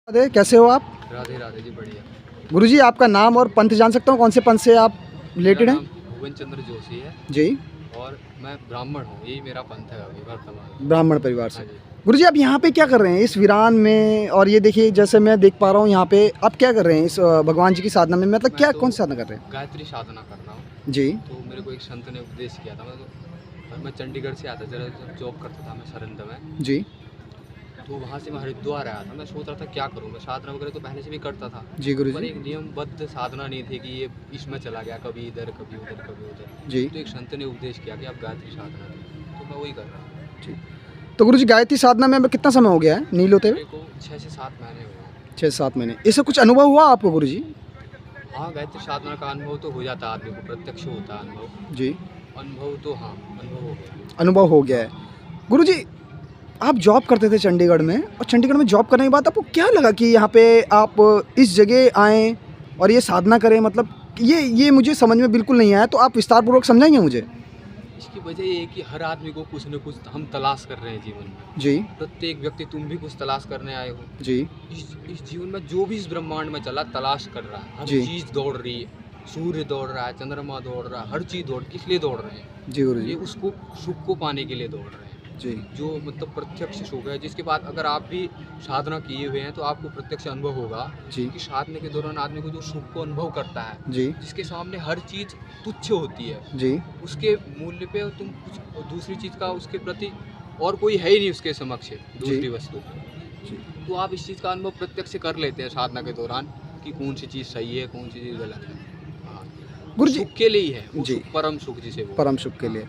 राधे, कैसे हो आप? राधे राधे जी, बढ़िया। गुरुजी, आपका नाम और पंथ जान सकता हूँ? कौन से पंथ से आप मेरा रिलेटेड हैं? नाम भुवन चंद्र जोशी है जी, और मैं ब्राह्मण हूँ। यही मेरा पंथ है अभी वर्तमान। ब्राह्मण परिवार हाँ से। जी। गुरुजी, आप यहाँ पे क्या कर रहे हैं इस वीरान में? और ये देखिए, जैसे मैं देख पा रहा हूँ यहाँ पे आप क्या कर रहे हैं इस भगवान जी की साधना में? मतलब मैं क्या तो कौन सी साधना कर रहे हैं? गायत्री साधना कर रहा हूँ। जी, तो मेरे को एक संत ने उपदेश किया था। मैं चंडीगढ़ से आता जरा जब जॉब करता था मैं सरंद में। जी, तो वहाँ से मैं हरिद्वार आया था। मैं सोच रहा था क्या करूँ। मैं साधना वगैरह तो पहले से भी करता था, जी पर गुरुजी, एक नियमबद्ध साधना नहीं थी कि ये इसमें चला गया, कभी इधर कभी उधर कभी उधर। जी, तो एक संत ने उपदेश किया कि आप गायत्री साधना करें, तो मैं वही कर रहा हूँ। जी। तो गुरुजी, गायत्री साधना में अब कितना समय हो गया है नील होते हुए? मेरे को 6 से 7 महीने हुए हैं। 6-7 महीने। इससे कुछ अनुभव हुआ आपको गुरुजी? हाँ, गायत्री साधना का अनुभव तो हो जाता है आदमी को, प्रत्यक्ष होता है अनुभव। जी, अनुभव तो हाँ, अनुभव हो गया। अनुभव हो गया है। गुरुजी, आप जॉब करते थे चंडीगढ़ में, और चंडीगढ़ में जॉब करने के बाद आपको क्या लगा कि यहाँ पे आप इस जगह आएँ और ये साधना करें? मतलब ये मुझे समझ में बिल्कुल नहीं आया, तो आप विस्तारपूर्वक समझाएंगे मुझे? इसकी वजह ये है कि हर आदमी को कुछ न कुछ हम तलाश कर रहे हैं जीवन में। जी, प्रत्येक व्यक्ति, तुम भी कुछ तलाश करने आए हो। जी, इस जीवन में जो भी इस ब्रह्मांड में चला तलाश कर रहा है। हर जी, चीज़ दौड़ रही है। सूर्य दौड़ रहा है, चंद्रमा दौड़ रहा है, हर चीज़ किस लिए दौड़ रहे हैं? जी गुरुजी, ये उसको सुख को पाने के लिए दौड़ रहे हैं। जी, जो मतलब प्रत्यक्ष सुख है, जिसके बाद अगर आप भी साधना किए हुए हैं तो आपको प्रत्यक्ष अनुभव होगा जी, कि साधना के दौरान आदमी को जो सुख को अनुभव करता है, जी, जिसके सामने हर चीज़ तुच्छ होती है, जी, उसके मूल्य पे तुम कुछ दूसरी चीज़ का उसके प्रति और कोई है ही नहीं उसके समक्ष दूसरी वस्तु। जी, तो आप इस चीज़ का अनुभव प्रत्यक्ष कर लेते हैं साधना के दौरान कि कौन सी चीज़ सही है, कौन सी चीज़ गलत है। हाँ, गुरुजी, सुख के लिए ही है वो जी, सुख, परम सुख जिसे वो। परम सुख के लिए।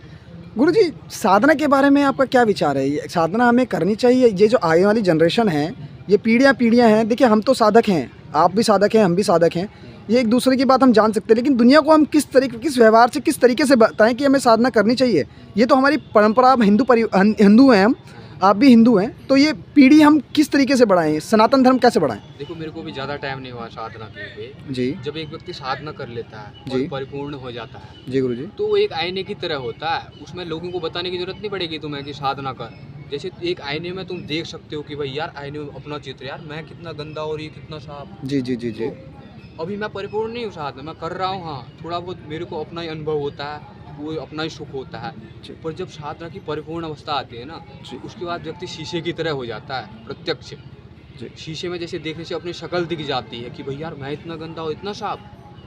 गुरुजी, साधना के बारे में आपका क्या विचार है? ये साधना हमें करनी चाहिए? ये जो आने वाली जनरेशन है, ये पीढ़ियाँ हैं, देखिए हम तो साधक हैं, आप भी साधक हैं, हम भी साधक हैं, ये एक दूसरे की बात हम जान सकते हैं, लेकिन दुनिया को हम किस व्यवहार से, किस तरीके से बताएं कि हमें साधना करनी चाहिए? ये तो हमारी परंपरा, हम हिंदू हैं, हम आप भी हिंदू हैं, तो ये पीढ़ी हम किस तरीके से बढ़ाएं? सनातन धर्म कैसे बढ़ाएं? देखो, मेरे को भी ज़्यादा टाइम नहीं हुआ साधना किए हुए। जी, जब एक व्यक्ति साधना कर लेता है जी, और परिपूर्ण हो जाता है, जी गुरुजी, तो वो एक आईने की तरह होता है। उसमें लोगों को बताने की जरूरत नहीं पड़ेगी तुम्हें कि साधना कर। जैसे एक आईने में तुम देख सकते हो कि भाई यार, आईने में अपना चित्र, यार मैं कितना गंदा और ये कितना साफ। जी, जी, जी, जी, तो अभी मैं परिपूर्ण नहीं हूँ साधना, मैं कर रहा हूँ। हाँ, थोड़ा बहुत मेरे को अपना ही अनुभव होता है, वो अपना ही सुख होता है। जी, पर जब साधना की परिपूर्ण अवस्था आती है ना, जी, उसके बाद व्यक्ति शीशे की तरह हो जाता है प्रत्यक्ष। जी, शीशे में जैसे देखने से अपनी शक्ल दिख जाती है कि भाई यार, मैं इतना गंदा और इतना साफ,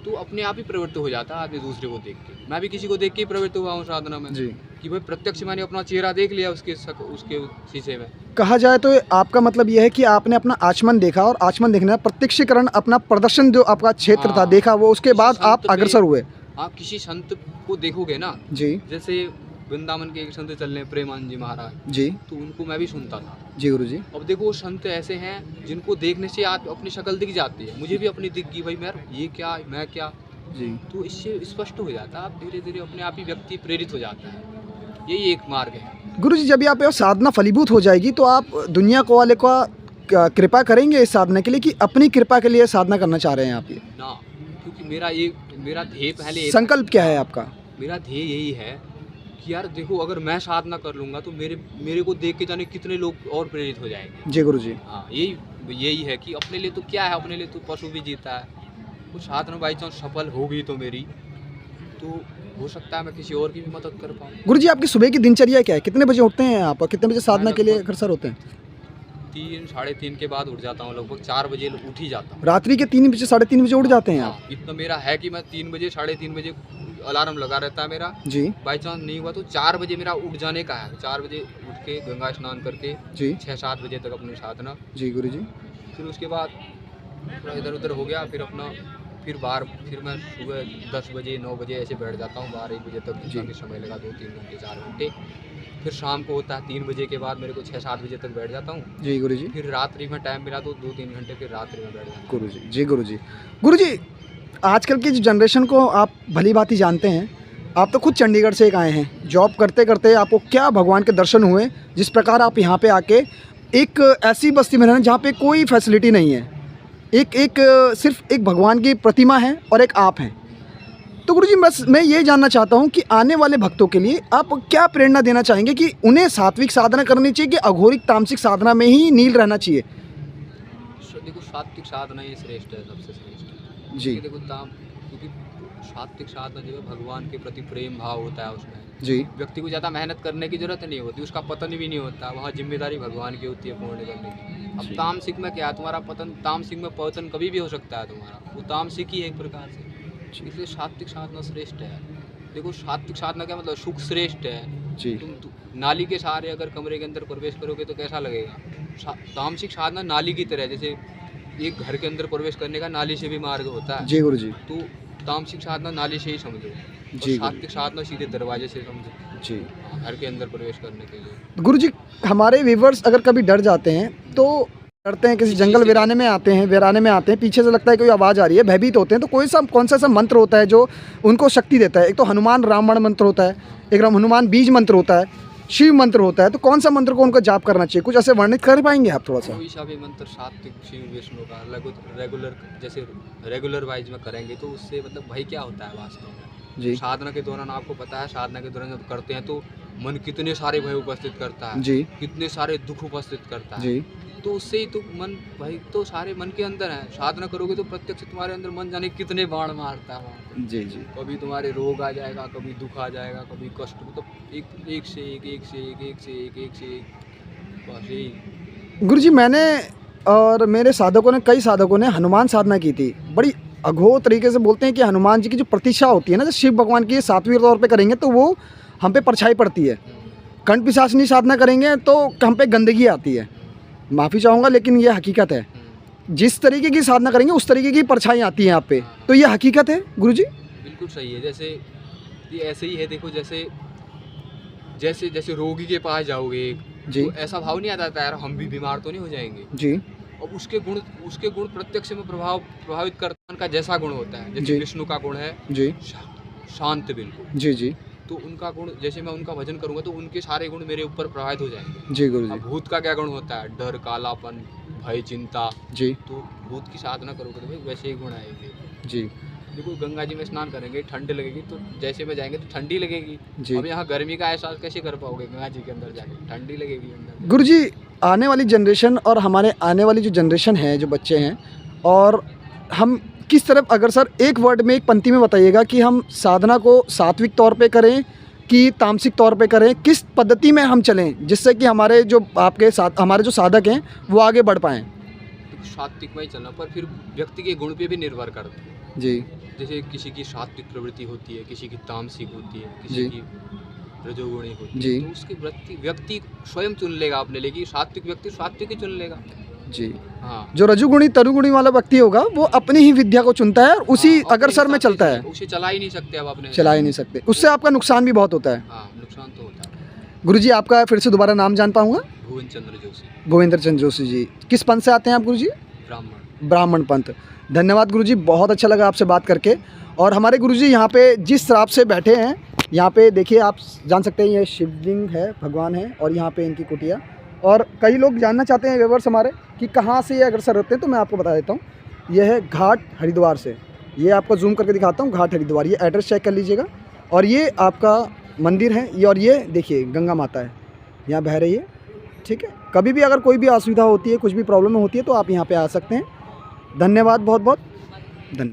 तो अपने आप ही प्रवृत्त हो जाता है आदमी दूसरे को देख के। मैं भी किसी को देख के ही प्रवृत्त हुआ हूँ साधना में जी। कि भाई प्रत्यक्ष मैंने अपना चेहरा देख लिया उसके शीशे में। कहा जाए तो आपका मतलब यह है कि आपने अपना आचमन देखा, और आचमन देखना प्रत्यक्षीकरण, अपना प्रदर्शन जो आपका क्षेत्र था हाँ, देखा, वो उसके बाद किसी आप संत पे- अग्रसर हुए। आप किसी संत को देखोगे ना, जी, जैसे वृंदावन के एक संत चल रहे हैं, प्रेमानंद जी महाराज, जी, तो उनको मैं भी सुनता था। जी गुरुजी, अब देखो, वो संत ऐसे हैं जिनको देखने से आप अपनी शक्ल दिख जाती है। मुझे भी अपनी दिख गई, भाई ये क्या, मैं क्या। जी, तो इससे स्पष्ट हो जाता है, आप धीरे धीरे अपने आप ही व्यक्ति प्रेरित हो जाता है। यही एक मार्ग है गुरुजी। जब यहाँ पे साधना फलीभूत हो जाएगी तो आप दुनिया को वाले का कृपा करेंगे इस साधना के लिए, कि अपनी कृपा के लिए साधना करना चाह रहे हैं आप? ये ना, क्योंकि मेरा ध्येय पहले संकल्प क्या है आपका? मेरा ध्येय यही है कि यार देखो, अगर मैं साधना कर लूँगा तो मेरे को देख के जाने कितने लोग और प्रेरित हो जाएंगे। जी गुरुजी, हाँ, यही है कि अपने लिए तो क्या है, अपने लिए तो पशु भी जीता है। कुछ साधना बाई चांस सफल होगी तो मेरी, तो हो सकता है मैं किसी और की भी मदद कर पाऊँ। गुरुजी, आपकी सुबह की दिनचर्या क्या है? कितने बजे उठते हैं आप, और कितने बजे साधना के लिए लगभग अग्रसर होते हैं? 3 साढ़े 3 के बाद उठ जाता हूँ, लगभग 4 बजे उठ ही जाता हूँ। रात्रि के 3 बजे, 3:30 बजे उठ जाते हैं आप? हाँ, इतना मेरा है कि मैं 3 बजे, साढ़े 3 बजे अलार्म लगा रहता है मेरा। जी, बाई चांस नहीं हुआ तो 4 बजे मेरा उठ जाने का है। 4 बजे उठ के गंगा स्नान करके जी, 6-7 बजे तक अपनी साधना। जी गुरुजी, फिर उसके बाद थोड़ा इधर उधर हो गया, फिर मैं सुबह 10 बजे 9 बजे ऐसे बैठ जाता हूँ, 12-1 बजे तक जी। जितना भी समय लगा, 2-3 घंटे 4 घंटे। फिर शाम को होता है 3 बजे के बाद मेरे को 6-7 बजे तक बैठ जाता हूँ। जी गुरुजी, फिर रात्रि में टाइम मिला तो 2-3 घंटे फिर रात्रि में बैठ जाता हूँ। गुरुजी, जी गुरुजी। गुरुजी, आजकल की जो जनरेशन को आप भली भांति जानते हैं, आप तो खुद चंडीगढ़ से एक आए हैं, जॉब करते करते आपको क्या भगवान के दर्शन हुए, जिस प्रकार आप यहाँ पे आके एक ऐसी बस्ती में रहना जहाँ पे कोई फैसिलिटी नहीं है, सिर्फ एक भगवान की प्रतिमा है और एक आप हैं। तो गुरुजी, बस मैं ये जानना चाहता हूँ कि आने वाले भक्तों के लिए आप क्या प्रेरणा देना चाहेंगे, कि उन्हें सात्विक साधना करनी चाहिए कि अघोरिक तामसिक साधना में ही नील रहना चाहिए? तो देखो सात्विक साधना ही श्रेष्ठ है, सबसे श्रेष्ठ है। जी क्योंकि देखो क्योंकि सात्विक साधना जो है भगवान के प्रति प्रेम भाव होता है उसमें। जी व्यक्ति को ज़्यादा मेहनत करने की जरूरत नहीं होती, उसका पतन भी नहीं होता, वहाँ जिम्मेदारी भगवान की होती है पूर्ण करने की। अब जी। तामसिक में क्या है, तुम्हारा पतन, तामसिक में पतन कभी भी हो सकता है तुम्हारा, वो तामसिक ही है एक प्रकार से। इसलिए सात्विक साधना श्रेष्ठ है। देखो सात्विक साधना क्या मतलब, सुख श्रेष्ठ है। जी नाली के सहारे अगर कमरे के अंदर प्रवेश करोगे तो कैसा लगेगा। तामसिक साधना नाली की तरह, जैसे एक घर के अंदर प्रवेश करने का नाली से भी मार्ग होता है, जी गुरुजी। तो तामसिक साधना नाली से ही समझो, जी और सात्विक साधना सीधे दरवाजे से समझो, जी घर के अंदर प्रवेश करने के लिए। गुरुजी, हमारे व्यूवर्स अगर कभी डर जाते हैं तो डरते हैं, किसी जंगल वीराने में आते हैं, पीछे से लगता है कोई आवाज़ आ रही है, भयभीत होते हैं, तो कौन सा मंत्र होता है जो उनको शक्ति देता है? एक तो हनुमान रामबाण मंत्र होता है, एक हनुमान बीज मंत्र होता है, शिव मंत्र होता है, तो कौन सा मंत्र को उनको जाप करना चाहिए? कुछ ऐसे वर्णित कर पाएंगे आप थोड़ा सा? कोई सा भी मंत्र सात्विक शिव विष्णु का रेगुलर, जैसे रेगुलर वाइज में करेंगे तो उससे मतलब भाई क्या होता है वास्तव में। जी साधना के दौरान आपको पता है, साधना के दौरान जब करते हैं तो मन कितने सारे भय उपस्थित करता है, जी कितने सारे दुख उपस्थित करता है। जी तो उससे ही तो मन, भाई तो सारे मन के अंदर है। साधना करोगे तो प्रत्यक्ष तुम्हारे अंदर मन जाने कितने बाण मारता है वहाँ पे। जी जी कभी तुम्हारे रोग आ जाएगा, कभी दुख आ जाएगा, कभी कष्ट, मतलब एक से एक बस यही। गुरुजी, मैंने और मेरे साधकों ने, कई साधकों ने हनुमान साधना की थी। बड़ी अघोर तरीके से बोलते हैं कि हनुमान जी की जो प्रतीक्षा होती है ना, जब शिव भगवान की सात्विक तौर पे करेंगे तो वो हम पे परछाई पड़ती है, कंठ पिशाचनी साधना करेंगे तो हम पे गंदगी आती है। माफ़ी चाहूँगा लेकिन ये हकीकत है, जिस तरीके की साधना करेंगे उस तरीके की परछाई आती है आप पे, तो ये हकीकत है गुरुजी? बिल्कुल सही है। जैसे ये ऐसे ही है, देखो जैसे जैसे जैसे रोगी के पास जाओगे जी तो ऐसा भाव नहीं आता यार हम भी बीमार तो नहीं हो जाएंगे। जी और उसके गुण प्रत्यक्ष में प्रभावित करता का जैसा गुण होता है। जैसे जी। विष्णु का गुण है जी शांत बिल्कुल, जी जी तो उनका गुण, जैसे मैं उनका भजन करूंगा तो उनके सारे गुण मेरे ऊपर प्रभावित हो जाएंगे। जी गुरुजी। अब भूत का क्या गुण होता है, डर, कालापन, भय, चिंता, जी तो भूत की साधना करोगे तो भाई वैसे ही गुण आएंगे। जी देखो गंगा जी में स्नान करेंगे, ठंड लगेगी, तो जैसे में जाएंगे तो ठंडी लगेगी। जी। अब यहाँ गर्मी का एहसास कैसे कर पाओगे, गंगा जी के अंदर जाके ठंडी लगेगी अंदर। गुरुजी, आने वाली जनरेशन और हमारे आने वाली जो जनरेशन है, जो बच्चे हैं, और हम किस तरफ, अगर सर एक वर्ड में, एक पंक्ति में बताइएगा कि हम साधना को सात्विक तौर पे करें कि तामसिक तौर पे करें, किस पद्धति में हम चलें जिससे कि हमारे जो आपके साथ हमारे जो साधक हैं वो आगे बढ़ पाएँ? सात्विक में ही चलना, पर फिर व्यक्ति के गुण पे भी निर्भर करता है। जी जैसे किसी की सात्विक प्रवृत्ति होती है, किसी की तामसिक होती है, किसी जी। की रजोगुणी होती है, जी। तो उसकी व्यक्ति स्वयं चुन लेगा अपने लिए कि सात्विक व्यक्ति सात्विक ही चुन लेगा। जी। हाँ, जो रजुगुणी तरुगुणी वाला व्यक्ति होगा वो अपनी ही विद्या को चुनता है और उसी हाँ, अगर अपने सर में हिसाब से चलता है, चलेगा, उसे चला ही नहीं सकते अब अपने। चला ही नहीं सकते, उससे आपका नुकसान भी बहुत होता है। हाँ, नुकसान तो होता है। गुरुजी, आपका फिर से दोबारा नाम जान पाऊंगा? भुवन चंद्र जोशी, गोविंदर चंद्र जोशी जी। किस पंथ से आते हैं आप गुरुजी? ब्राह्मण। ब्राह्मण पंथ। धन्यवाद गुरुजी, बहुत अच्छा लगा आपसे बात करके। और हमारे गुरुजी यहाँ पे जिस तरह से बैठे हैं, यहाँ पे देखिए, आप जान सकते हैं ये शिवलिंग है, भगवान है, और यहाँ पे इनकी कुटिया। और कई लोग जानना चाहते हैं व्यूअर्स हमारे कि कहाँ से ये अग्रसर होते हैं, तो मैं आपको बता देता हूँ। यह है घाट हरिद्वार से, ये आपको जूम करके दिखाता हूँ, घाट हरिद्वार, ये एड्रेस चेक कर लीजिएगा। और ये आपका मंदिर है ये, और ये देखिए गंगा माता है यहाँ बह रही है, ठीक है। कभी भी अगर कोई भी असुविधा होती है, कुछ भी प्रॉब्लम होती है तो आप यहाँ पे आ सकते हैं। धन्यवाद बहुत बहुत।